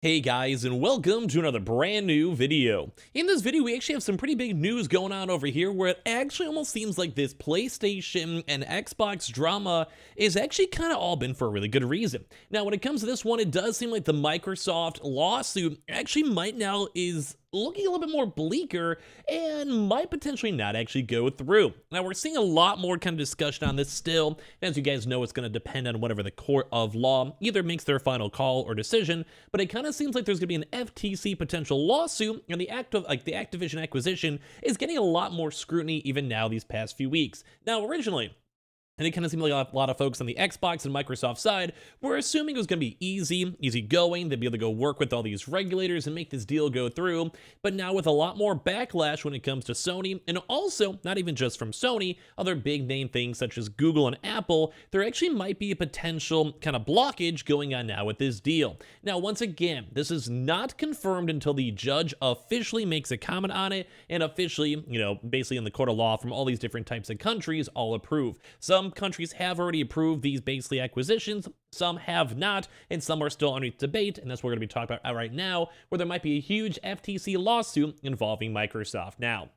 Hey guys, and welcome to another brand new video. In this video, we actually have some pretty big news going on over here where it actually almost seems like this PlayStation and Xbox drama is actually kind of all been for a really good reason. Now, when it comes to this one, it does seem like the Microsoft lawsuit actually might now is looking a little bit more bleaker and might potentially not actually go through. Now, we're seeing a lot more kind of discussion on this still. As you guys know, it's going to depend on whatever the court of law either makes their final call or decision, but it kind of seems like there's going to be an FTC potential lawsuit, and the Activision acquisition is getting a lot more scrutiny even now these past few weeks. Now, originally, and it kind of seemed like a lot of folks on the Xbox and Microsoft side were assuming it was going to be easy going. They'd be able to go work with all these regulators and make this deal go through. But now with a lot more backlash when it comes to Sony, and also not even just from Sony, other big name things such as Google and Apple, there actually might be a potential kind of blockage going on now with this deal. Now, once again, this is not confirmed until the judge officially makes a comment on it and officially, basically in the court of law from all these different types of countries all approve. Some countries have already approved these basically acquisitions, some have not, and some are still under debate, and that's what we're going to be talking about right now, where there might be a huge FTC lawsuit involving Microsoft now.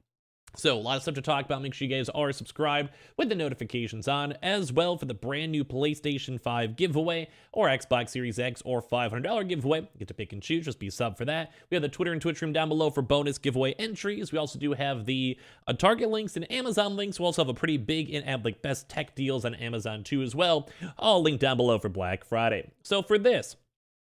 So, a lot of stuff to talk about. Make sure you guys are subscribed with the notifications on, as well for the brand new PlayStation 5 giveaway or Xbox Series X or $500 giveaway. You get to pick and choose, just be sub for that. We have the Twitter and Twitch room down below for bonus giveaway entries. We also do have the Target links and Amazon links. We also have a pretty big and like best tech deals on Amazon too as well. All linked down below for Black Friday. So for this,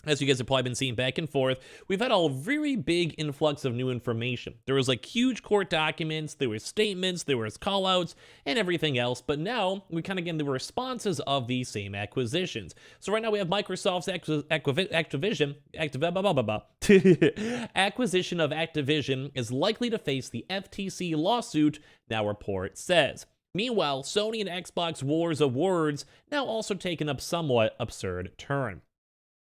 as you guys have probably been seeing back and forth, we've had a very big influx of new information. There was like huge court documents, there were statements, there was callouts, and everything else. But now we kind of get the responses of these same acquisitions. So right now we have Microsoft's acquisition of Activision is likely to face the FTC lawsuit, now report says. Meanwhile, Sony and Xbox wars of words now also take an somewhat absurd turn.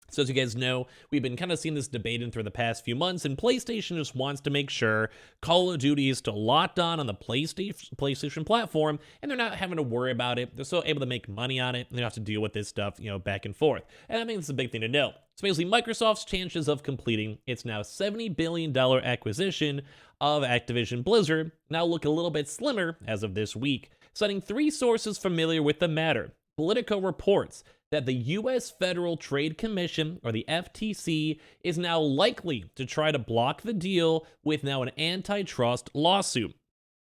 So as you guys know, we've been kind of seeing this debated through the past few months, and PlayStation just wants to make sure Call of Duty is still locked on the PlayStation platform, and they're not having to worry about it. They're still able to make money on it, and they don't have to deal with this stuff, back and forth. And I think it's a big thing to know. So basically, Microsoft's chances of completing its now $70 billion acquisition of Activision Blizzard now look a little bit slimmer as of this week, citing three sources familiar with the matter. Politico reports that the U.S. Federal Trade Commission, or the FTC, is now likely to try to block the deal with now an antitrust lawsuit.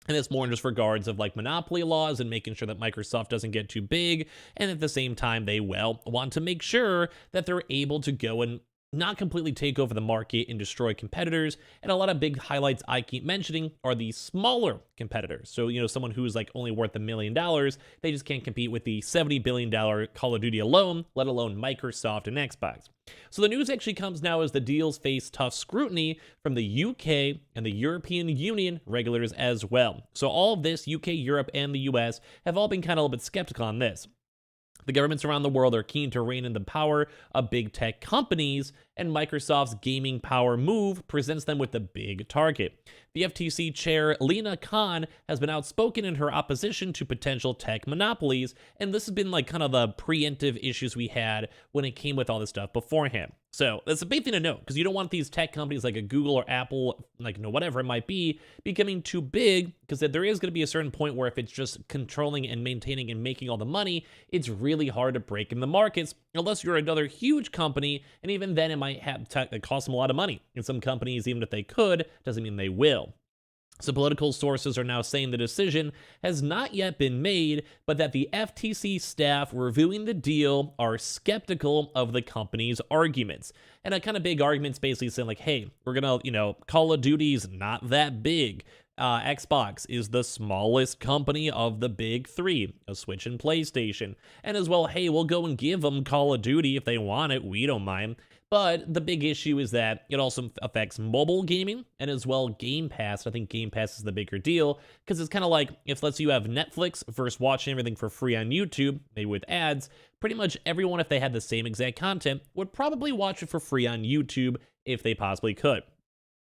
And it's more in just regards of like monopoly laws and making sure that Microsoft doesn't get too big. And at the same time, they want to make sure that they're able to go and not completely take over the market and destroy competitors. And a lot of big highlights I keep mentioning are the smaller competitors. So, someone who's like only worth $1 million, they just can't compete with the $70 billion Call of Duty alone, let alone Microsoft and Xbox. So the news actually comes now as the deals face tough scrutiny from the UK and the European Union regulators as well. So all of this, UK, Europe, and the US, have all been kind of a little bit skeptical on this. The governments around the world are keen to rein in the power of big tech companies, and Microsoft's gaming power move presents them with a big target. The FTC chair, Lena Khan, has been outspoken in her opposition to potential tech monopolies, and this has been like kind of the preemptive issues we had when it came with all this stuff beforehand. So that's a big thing to know, because you don't want these tech companies like a Google or Apple, whatever it might be, becoming too big, because there is going to be a certain point where if it's just controlling and maintaining and making all the money, it's really hard to break in the markets, unless you're another huge company, and even then it might cost them a lot of money. And some companies, even if they could, doesn't mean they will. So political sources are now saying the decision has not yet been made, but that the FTC staff reviewing the deal are skeptical of the company's arguments. And a kind of big argument's basically saying like, hey, we're gonna, Call of Duty's not that big. Xbox is the smallest company of the big three, a Switch and PlayStation. And as well, hey, we'll go and give them Call of Duty if they want it, we don't mind. But the big issue is that it also affects mobile gaming and as well Game Pass. I think Game Pass is the bigger deal because it's kind of like if let's say you have Netflix versus watching everything for free on YouTube, maybe with ads, pretty much everyone, if they had the same exact content, would probably watch it for free on YouTube if they possibly could.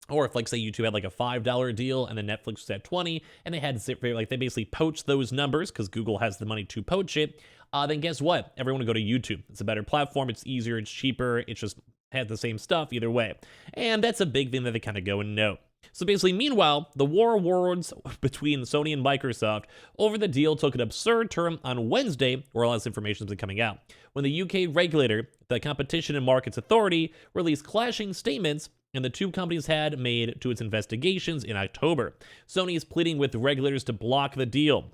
Or if, like, say, YouTube had like a $5 deal and then Netflix was at 20, and they had they basically poached those numbers because Google has the money to poach it, then guess what? Everyone would go to YouTube. It's a better platform. It's easier. It's cheaper. It's just had the same stuff either way. And that's a big thing that they kind of go and note. So basically, meanwhile, the war words between Sony and Microsoft over the deal took an absurd turn on Wednesday, where all this information has been coming out, when the UK regulator, the Competition and Markets Authority, released clashing statements and the two companies had made to its investigations in October. Sony is pleading with regulators to block the deal,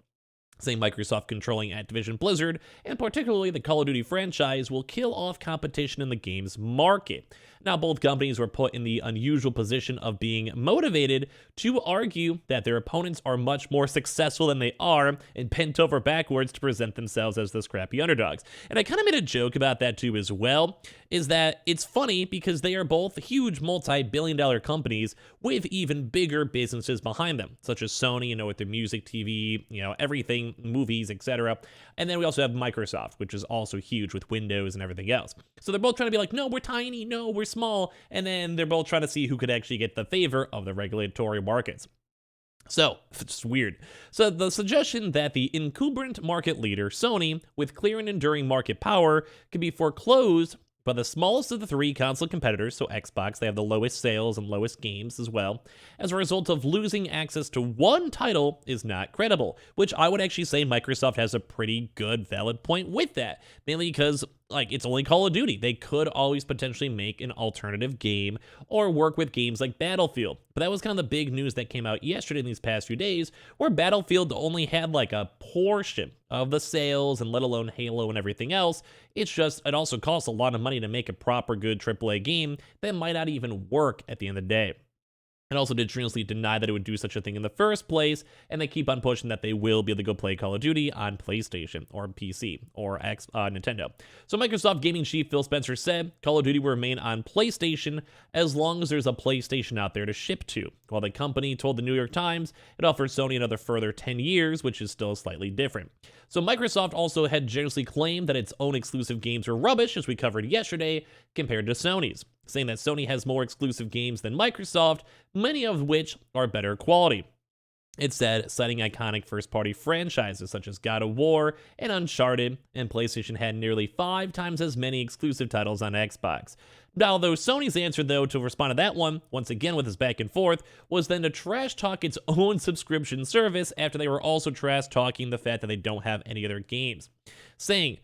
saying Microsoft controlling Activision Blizzard, and particularly the Call of Duty franchise, will kill off competition in the games market. Now, both companies were put in the unusual position of being motivated to argue that their opponents are much more successful than they are, and bent over backwards to present themselves as the scrappy underdogs. And I kind of made a joke about that too as well, is that it's funny because they are both huge multi-billion-dollar companies with even bigger businesses behind them, such as Sony, with their music, TV, everything, movies, etc. And then we also have Microsoft, which is also huge with Windows and everything else. So they're both trying to be like, no, we're tiny, no, we're small, and then they're both trying to see who could actually get the favor of the regulatory markets. So, it's weird. So the suggestion that the incumbent market leader, Sony, with clear and enduring market power, could be foreclosed by the smallest of the three console competitors, so Xbox, they have the lowest sales and lowest games as well, as a result of losing access to one title is not credible, which I would actually say Microsoft has a pretty good valid point with that, mainly because it's only Call of Duty. They could always potentially make an alternative game or work with games like Battlefield. But that was kind of the big news that came out yesterday in these past few days, where Battlefield only had a portion of the sales, and let alone Halo and everything else. It's just, it also costs a lot of money to make a proper good AAA game that might not even work at the end of the day. It also did strenuously deny that it would do such a thing in the first place, and they keep on pushing that they will be able to go play Call of Duty on PlayStation or PC or Nintendo. So Microsoft gaming chief Phil Spencer said Call of Duty will remain on PlayStation as long as there's a PlayStation out there to ship to, while the company told the New York Times it offered Sony another further 10 years, which is still slightly different. So Microsoft also had generously claimed that its own exclusive games were rubbish, as we covered yesterday, compared to Sony's, saying that Sony has more exclusive games than Microsoft, many of which are better quality. It said, citing iconic first-party franchises such as God of War and Uncharted, and PlayStation had nearly 5 times as many exclusive titles on Xbox. Now, though Sony's answer, though, to respond to that one, once again with his back and forth, was then to trash talk its own subscription service after they were also trash talking the fact that they don't have any other games, saying,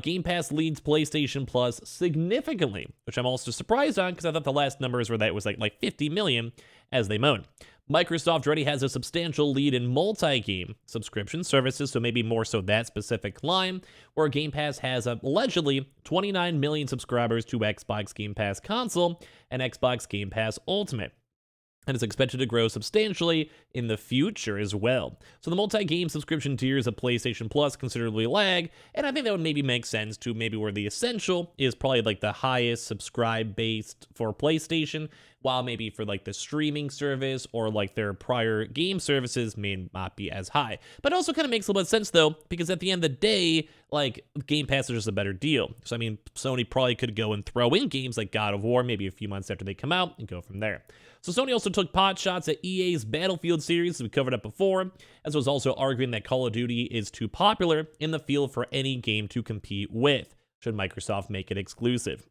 Game Pass leads PlayStation Plus significantly, which I'm also surprised on because I thought the last numbers were that it was like 50 million, as they moan. Microsoft already has a substantial lead in multi-game subscription services, so maybe more so that specific line, where Game Pass has allegedly 29 million subscribers to Xbox Game Pass Console and Xbox Game Pass Ultimate, and is expected to grow substantially in the future as well. So the multi-game subscription tiers of PlayStation Plus considerably lag, and I think that would maybe make sense to maybe where the Essential is probably the highest subscribe-based for PlayStation, while maybe for the streaming service or their prior game services may not be as high. But it also kind of makes a little bit of sense though, because at the end of the day, Game Pass is just a better deal. So I mean, Sony probably could go and throw in games like God of War maybe a few months after they come out and go from there. So Sony also took pot shots at EA's Battlefield series, as we covered up before, as was also arguing that Call of Duty is too popular in the field for any game to compete with, should Microsoft make it exclusive.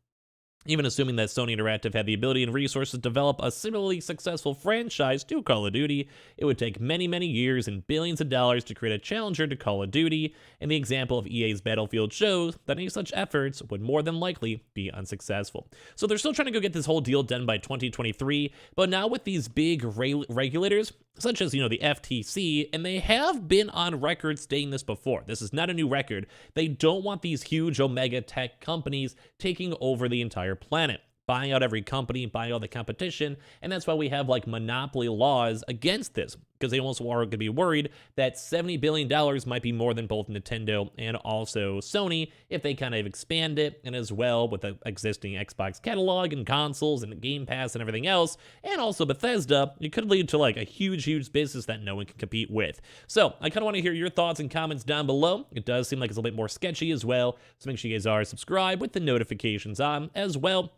Even assuming that Sony Interactive had the ability and resources to develop a similarly successful franchise to Call of Duty, it would take many, many years and billions of dollars to create a challenger to Call of Duty, and the example of EA's Battlefield shows that any such efforts would more than likely be unsuccessful. So they're still trying to go get this whole deal done by 2023, but now with these big regulators, such as, the FTC, and they have been on record stating this before. This is not a new record. They don't want these huge omega tech companies taking over the entire planet, buying out every company, buying all the competition, and that's why we have monopoly laws against this, because they also are going to be worried that $70 billion might be more than both Nintendo and also Sony if they kind of expand it, and as well with the existing Xbox catalog and consoles and Game Pass and everything else, and also Bethesda, it could lead to a huge, huge business that no one can compete with. So I kind of want to hear your thoughts and comments down below. It does seem like it's a little bit more sketchy as well, so make sure you guys are subscribed with the notifications on as well.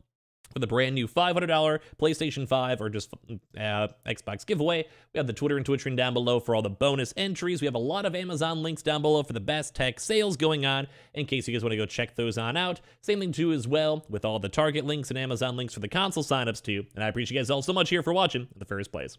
for the brand new $500 PlayStation 5 or just Xbox giveaway. We have the Twitter and Twitch link down below for all the bonus entries. We have a lot of Amazon links down below for the best tech sales going on in case you guys want to go check those on out. Same thing too as well with all the Target links and Amazon links for the console signups too. And I appreciate you guys all so much here for watching in the first place.